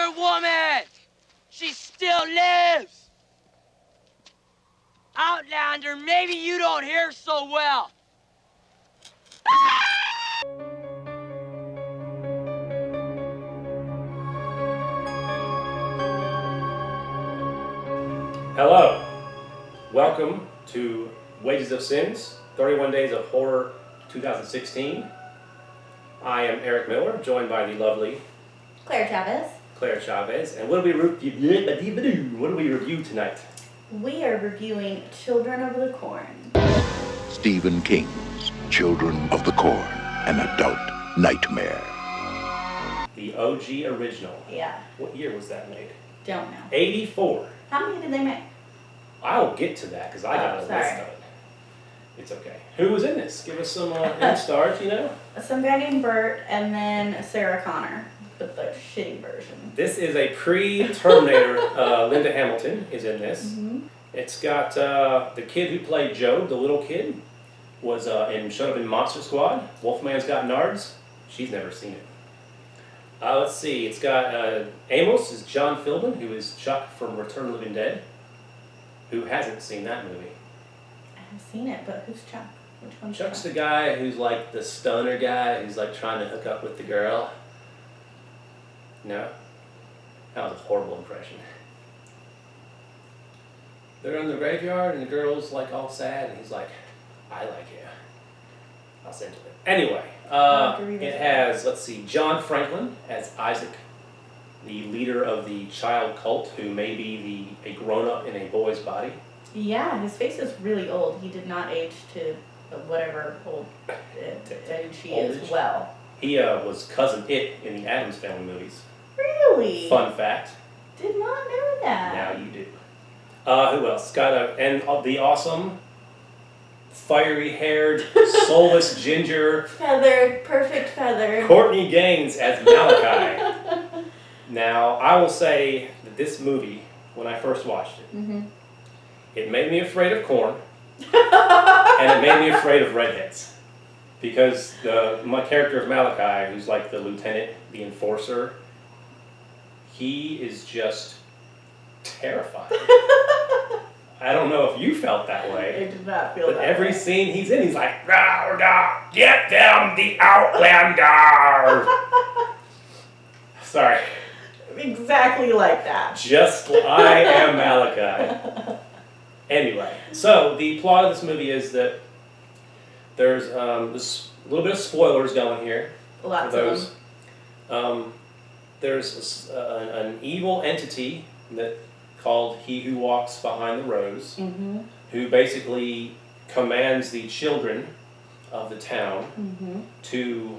Wonder Woman! She still lives! Outlander, maybe you don't hear so well. Hello, welcome to Wages of Cines, 31 Days of Horror 2016. I am Eric Miller, joined by the lovely Claire Chavez. And what do we review tonight? We are reviewing Children of the Corn. Stephen King's Children of the Corn, an adult nightmare. The OG original. Yeah. What year was that made? Don't know. 84. How many did they make? I'll get to that because I got a list of it. It's okay. Who was in this? Give us some stars, you know? Some guy named Bert and then Sarah Connor, but the shitty version. This is a pre-Terminator. Linda Hamilton is in this. Mm-hmm. It's got the kid who played Joe, the little kid, was showed up in Monster Squad. Wolfman's Got Nards. She's never seen it. Let's see. It's got Amos is John Philbin, who is Chuck from Return of the Living Dead. Who hasn't seen that movie? I've seen it, but who's Chuck? Which one's Chuck's Chuck? the guy who's like the stoner guy who's like trying to hook up with the girl. No? That was a horrible impression. They're in the graveyard and the girl's like all sad and he's like, I like you. I'll send you it. Anyway, it has, let's see, John Franklin as Isaac, the leader of the child cult who may be a grown-up in a boy's body. Yeah, his face is really old. He did not age to whatever old age he is well. He was Cousin It in the Addams Family movies. Really? Fun fact. Did not know that. Now you do. Who else? Got the awesome, fiery-haired, soulless ginger. Perfect feather. Courtney Gaines as Malachi. Now, I will say that this movie, when I first watched it, it made me afraid of corn, and it made me afraid of redheads. Because my character of Malachi, who's like the lieutenant, the enforcer, he is just terrifying. I don't know if you felt that way. I did not feel but that way. But every scene he's in, he's like, rah, rah, get them, the Outlander! Sorry. Exactly like that. I am Malachi. Anyway, so the plot of this movie is that there's this little bit of spoilers going here. Lots for those. of them. There's an evil entity that called He Who Walks Behind the Rose, who basically commands the children of the town to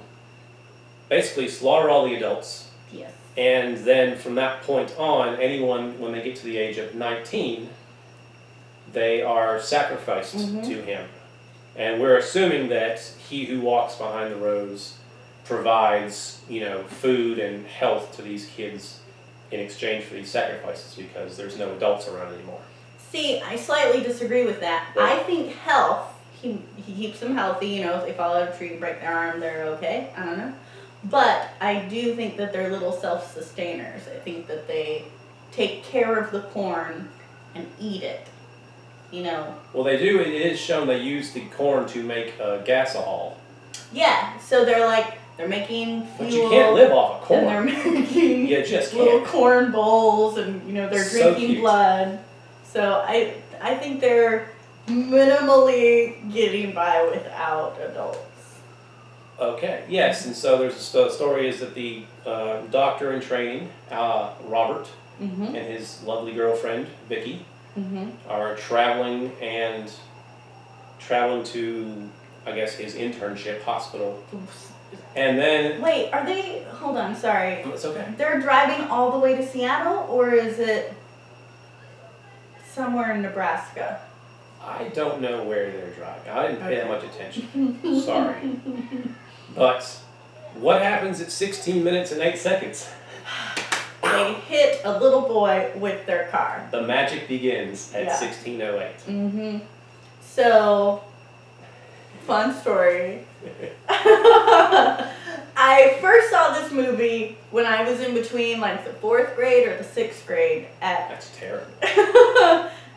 basically slaughter all the adults. Yes. And then from that point on, anyone, when they get to the age of 19, they are sacrificed to him. And we're assuming that He Who Walks Behind the Rose provides, food and health to these kids in exchange for these sacrifices because there's no adults around anymore. See, I slightly disagree with that. Right. I think health, he keeps them healthy, if they fall out of a tree, break their arm, they're okay. I don't know. But I do think that they're little self-sustainers. I think that they take care of the corn and eat it, Well, they do. It is shown they use the corn to make gasohol. Yeah, so they're making fuel. But you can't live off of corn. And they're making You just little can't. corn bowls and, they're So drinking cute. blood. So I think they're minimally getting by without adults. Okay, yes, and so the story is that the doctor in training, Robert, and his lovely girlfriend, Vicky, are traveling to, I guess, his internship hospital. And then... Wait, are they... Hold on, sorry. It's okay. They're driving all the way to Seattle, or is it somewhere in Nebraska? I don't know where they're driving. I didn't pay that much attention. Sorry. But what happens at 16 minutes and 8 seconds? They hit a little boy with their car. The magic begins at 16:08. So, fun story. I first saw this movie when I was in between like the 4th grade or the 6th grade That's terrible.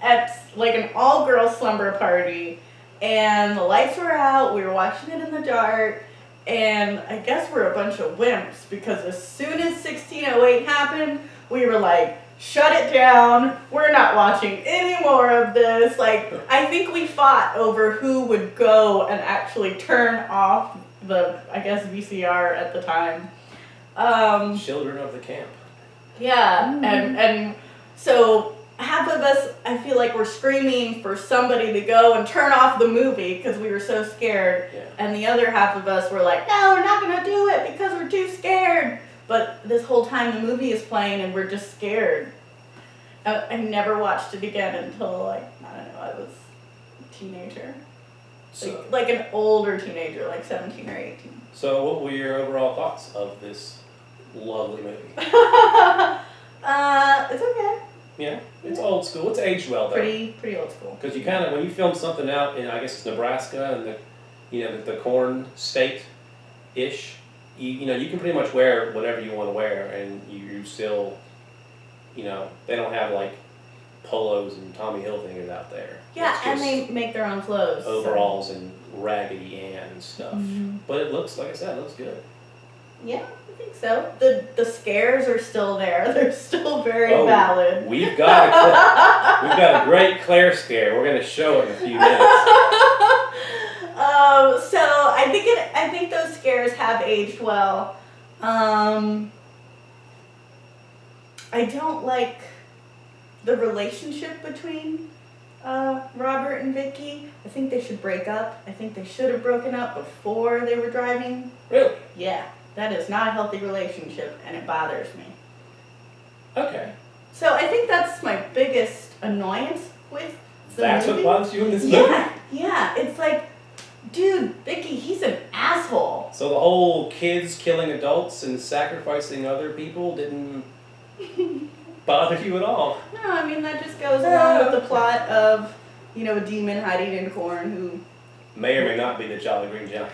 at like an all-girl slumber party, and the lights were out. We were watching it in the dark, and I guess we're a bunch of wimps because as soon as 1608 happened, we were like, shut it down. We're not watching any more of this. Like, I think we fought over who would go and actually turn off the, I guess, VCR at the time. Children of the camp. Yeah, and so half of us, I feel like we're screaming for somebody to go and turn off the movie because we were so scared. Yeah. And the other half of us were like, no, we're not going to do it because we're too scared. But this whole time the movie is playing and we're just scared. I never watched it again until, like, I don't know, I was a teenager. So, Like an older teenager, like 17 or 18. so what were your overall thoughts of this lovely movie? It's okay. Yeah, it's old school. It's aged well, though. Pretty old school. Because you kind of, when you film something out in, I guess it's Nebraska and the corn state-ish, you can pretty much wear whatever you want to wear, and you still, they don't have like polos and Tommy Hilfigers out there. Yeah, It's and just they make their own clothes. overalls and Raggedy Ann and stuff. Mhm. But it looks, like I said, it looks good. Yeah, I think so. The scares are still there. They're still very Oh, valid. We've got a great Claire scare. We're going to show it in a few minutes. So I think those scares have aged well. I don't like the relationship between Robert and Vicky. I think they should break up. I think they should have broken up before they were driving. Really? Yeah, that is not a healthy relationship, and it bothers me. Okay. So I think that's my biggest annoyance with the That's movie. what bothers you in this movie? Yeah, it's like, dude, Vicky, he's an asshole. So the whole kids killing adults and sacrificing other people didn't bother you at all? No, I mean, that just goes along with the plot of, a demon hiding in corn who May or may not be the Jolly Green Giant.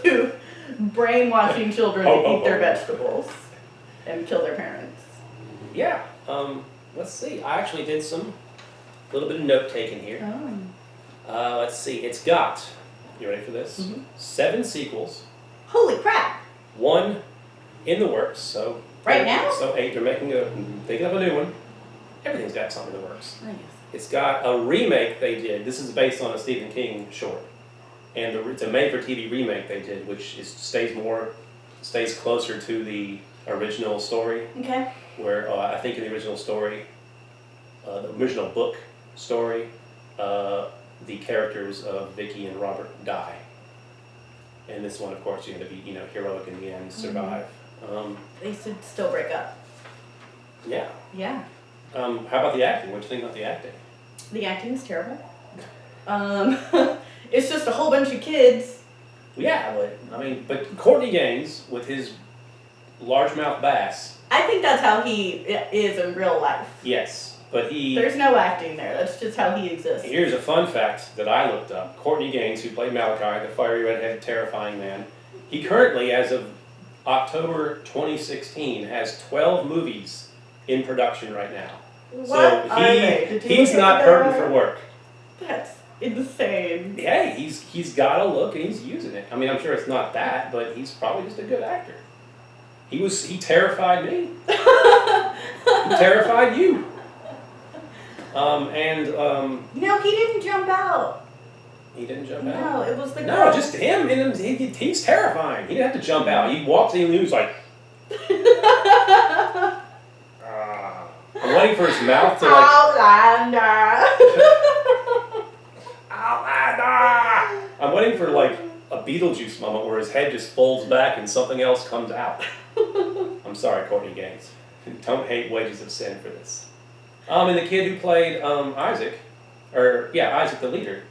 to brainwashing children to Oh. eat their vegetables and kill their parents. Yeah. Let's see. I actually did some little bit of note taking here. Oh. Let's see. It's got, you ready for this? Mhm. 7 sequels, Holy crap! 1 in the works. So Right now? So 8. They're thinking of a new one. Everything's got something in the works. Nice. It's got a remake they did. This is based on a Stephen King short, and it's a made-for-TV remake they did, which stays closer to the original story. Okay. Where I think in the original story, the original book story, the characters of Vicky and Robert die. And this one, of course, you have to be heroic in the end, survive. They should still break up. Yeah. Yeah. How about the acting? What do you think about the acting? The acting is terrible. It's just a whole bunch of kids. Yeah, but Courtney Gaines with his largemouth bass. I think that's how he is in real life. Yes, but There's no acting there. That's just how he exists. Here's a fun fact that I looked up. Courtney Gaines, who played Malachi, the fiery redheaded terrifying man, he currently, as of October 2016, has 12 movies in production right now. What are they? Did you he's look not at hurting that? for work. That's insane. Hey, he's got a look and he's using it. I mean, I'm sure it's not that, but he's probably just a good actor. He terrified me. He terrified you. No, he didn't jump out. He didn't jump out. No, it was the No, girl. just him. And he's terrifying. He didn't have to jump out. He walked in and he was like, I'm waiting for his mouth to like. Outlander. Outlander! I'm waiting for like a Beetlejuice moment where his head just folds back and something else comes out. I'm sorry, Courtney Gaines. Don't hate Wages of Sin for this. And the kid who played Isaac the leader,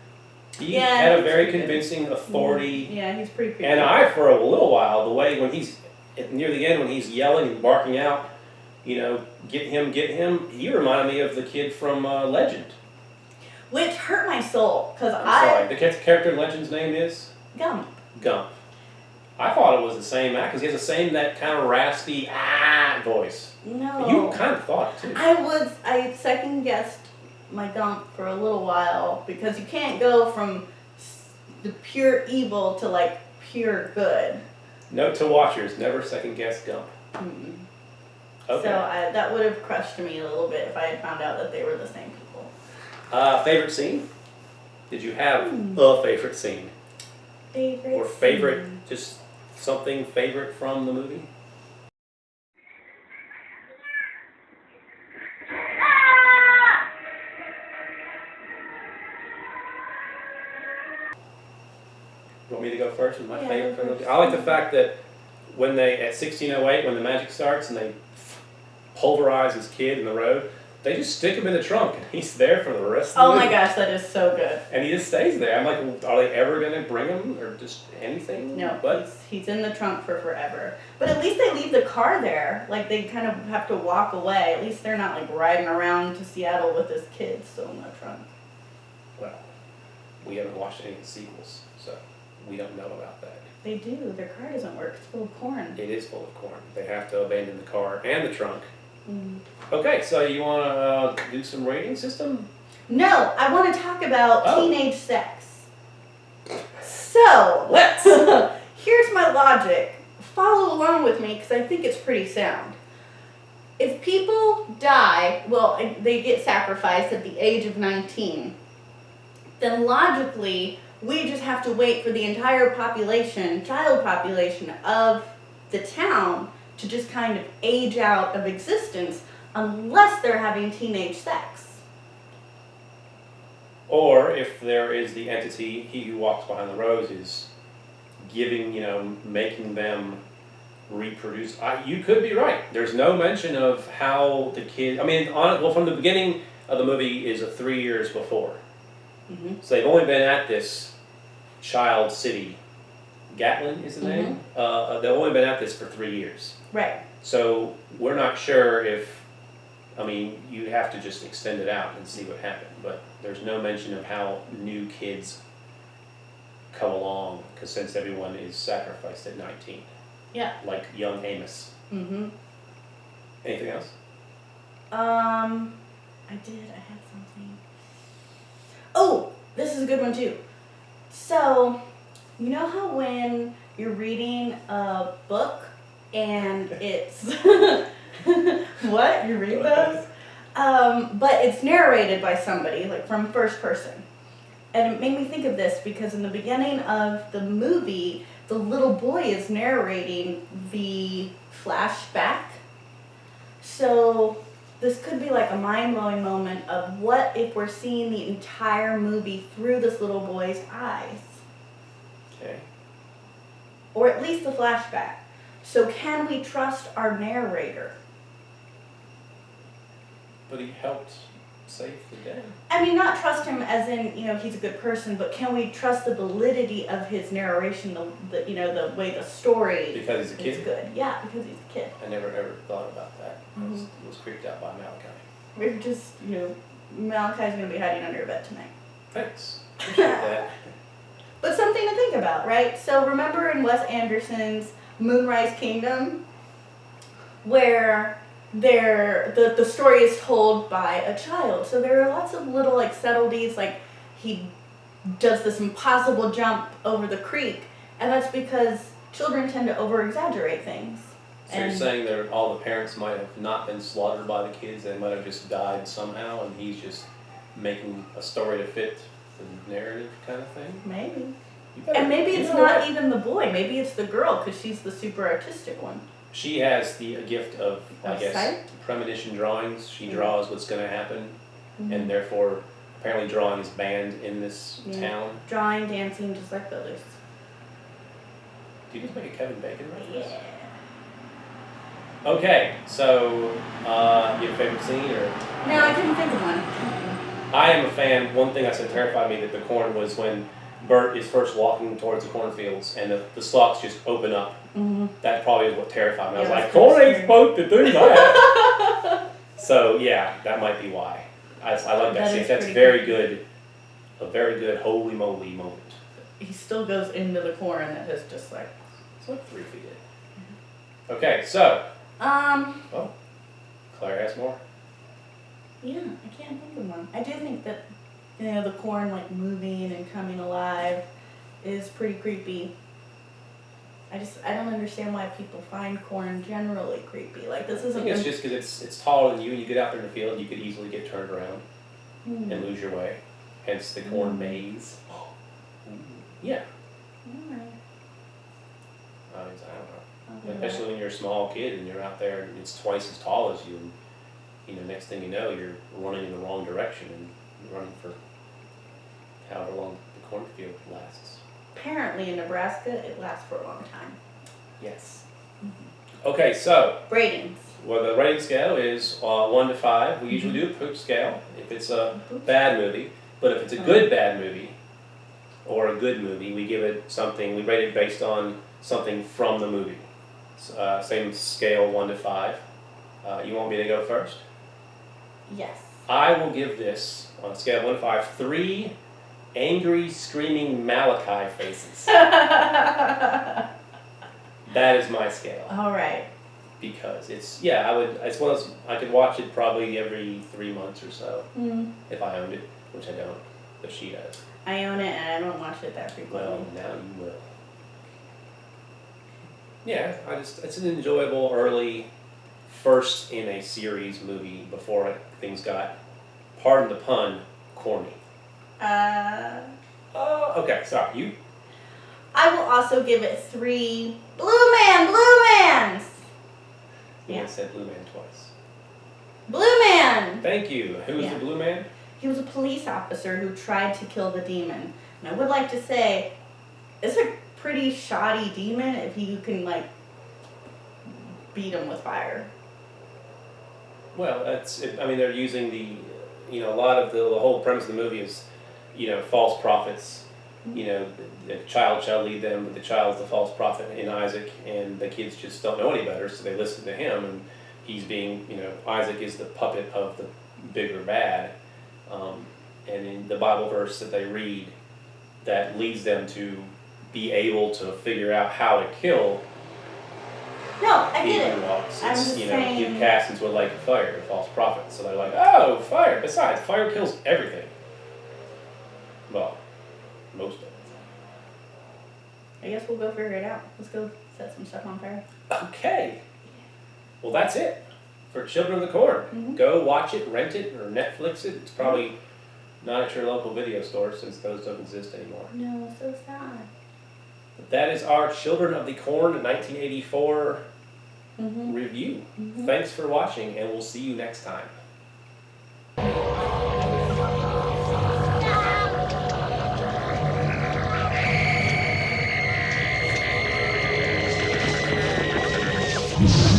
he had a very convincing authority. Yeah, he's pretty creepy. And for a little while, the way when he's near the end when he's yelling and barking out, get him, he reminded me of the kid from Legend. Which hurt my soul, because I'm sorry, the character in Legend's name is? Gump. Gump. I thought it was the same act because he has the same, that kind of raspy voice. No. You kind of thought it too. I second guessed my Gump for a little while because you can't go from the pure evil to like pure good. Note to watchers: never second guess Gump. Mm-mm. Okay. So that would have crushed me a little bit if I had found out that they were the same people. Favorite scene? Did you have a favorite scene? Favorite Or favorite, just something favorite from the movie? You want me to go first with my favorite from the movie? I like the fact that when they, at 1608, when the magic starts and they pulverize his kid in the road, they just stick him in the trunk and he's there for the rest of the Oh movie. my gosh, that is so good. And he just stays there. I'm like, well, are they ever going to bring him or just anything? No, But he's in the trunk for forever. But at least they leave the car there. Like they kind of have to walk away. At least they're not like riding around to Seattle with his kids still in the trunk. well, we haven't watched any of the sequels, so we don't know about that. They do. Their car doesn't work. It's full of corn. It is full of corn. They have to abandon the car and the trunk. Mm. Okay, so you want to do some rating system? No, I want to talk about Oh. teenage sex. So, Let's! here's my logic. Follow along with me because I think it's pretty sound. If people die, well, they get sacrificed at the age of 19, then logically, we just have to wait for the entire population, child population of the town to just kind of age out of existence unless they're having teenage sex. Or if there is the entity, he who walks behind the roses, giving, making them reproduce. You could be right. There's no mention of how the kid, from the beginning of the movie is 3 years before. Mm-hmm. So they've only been at this child city. Gatlin is the name? They've only been at this for 3 years. Right. So we're not sure if, you'd have to just extend it out and see what happened. But there's no mention of how new kids come along, because since everyone is sacrificed at 19. Yeah. Like young Amos. Mm-hmm. Anything else? I had something. Oh, this is a good one too. So, you know how when you're reading a book and it's what? You read those? But it's narrated by somebody, like from first person. And it made me think of this because in the beginning of the movie, the little boy is narrating the flashback. So this could be like a mind-blowing moment of what if we're seeing the entire movie through this little boy's eyes. Okay. Or at least the flashback. So can we trust our narrator? But he helped save the day. Not trust him as in, he's a good person, but can we trust the validity of his narration, the way the story Because he's a is kid. good. Yeah, because he's a kid. I never ever thought about that. I was creeped out by Malachi. We're just, Malachi's going to be hiding under your bed tonight. Thanks. Appreciate that. But something to think about, right? So remember in Wes Anderson's Moonrise Kingdom, where the story is told by a child. So there are lots of little subtleties, like he does this impossible jump over the creek, and that's because children tend to over-exaggerate things. So you're saying that all the parents might have not been slaughtered by the kids, they might have just died somehow, and he's just making a story to fit the narrative kind of thing? Maybe. And maybe it's not even the boy, maybe it's the girl, because she's the super artistic one. She has the gift of, Sight? premonition drawings. She draws what's going to happen, and therefore, apparently drawing is banned in this town. Drawing, dancing, just like others. Did you just make a Kevin Bacon reference? Yeah. Okay, so, you have a favorite scene, or? No, I couldn't think of one. I am a fan. One thing that terrified me that the corn was when Bert is first walking towards the cornfields and the stalks just open up. Mm-hmm. That probably is what terrified me. I was Yeah, like, that's corn ain't scary. supposed to do that. So yeah, that might be why. I like that That scene. is That's pretty very creepy. good. A very good holy moly moment. He still goes into the corn that has just what 3 feet is. Okay, so. Um. Oh, Claire has more. Yeah, I can't think of one. I do think that, the corn like moving and coming alive is pretty creepy. I don't understand why people find corn generally creepy. Like this I isn't. think it's just because it's taller than you, and you get out there in the field, you could easily get turned around and lose your way. Hence the corn maze. Yeah. Alright. I don't know. Especially when you're a small kid and you're out there and it's twice as tall as you, and next thing you know, you're running in the wrong direction and you're running for however long the cornfield lasts. Apparently in Nebraska, it lasts for a long time. Yes. Okay, so Ratings. well, the rating scale is 1 to 5. We usually do a poop scale if it's a bad movie, but if it's a good bad movie or a good movie, we give it something. We rate it based on something from the movie. Same scale, 1 to 5. You want me to go first? Yes. I will give this, on a scale of 1 to 5, 3 angry, screaming Malachi faces. That is my scale. All right. Because it's it's one of those, I could watch it probably every 3 months or so, if I owned it, which I don't, but she does. I own it and I don't watch it that frequently. Well, now you will. Yeah, it's an enjoyable early first in a series movie before things got, pardon the pun, corny. Okay, sorry, you? I will also give it 3 Blue Mans! You Yeah. said Blue Man twice. Blue Man! Thank you. Who was Yeah. the Blue Man? He was a police officer who tried to kill the demon. And I would like to say, it's a pretty shoddy demon if you can, beat him with fire. Well, they're using a lot of the whole premise of the movie is, false prophets. The child shall lead them, but the child's the false prophet in Isaac, and the kids just don't know any better, so they listen to him, and he's being, Isaac is the puppet of the bigger bad. And in the Bible verse that they read, that leads them to be able to figure out how to kill No, I get it. walks. I'm It's, just he'd saying. cast into a lake of fire, the false prophet. So they're like, oh, fire. Besides, fire kills everything. Well, most of it. I guess we'll go figure it out. Let's go set some stuff on fire. Okay. Well, that's it for Children of the Corn. Go watch it, rent it, or Netflix it. It's probably not at your local video store since those don't exist anymore. No, so sad. But that is our Children of the Corn 1984 review. Thanks for watching, and we'll see you next time. Mm-hmm.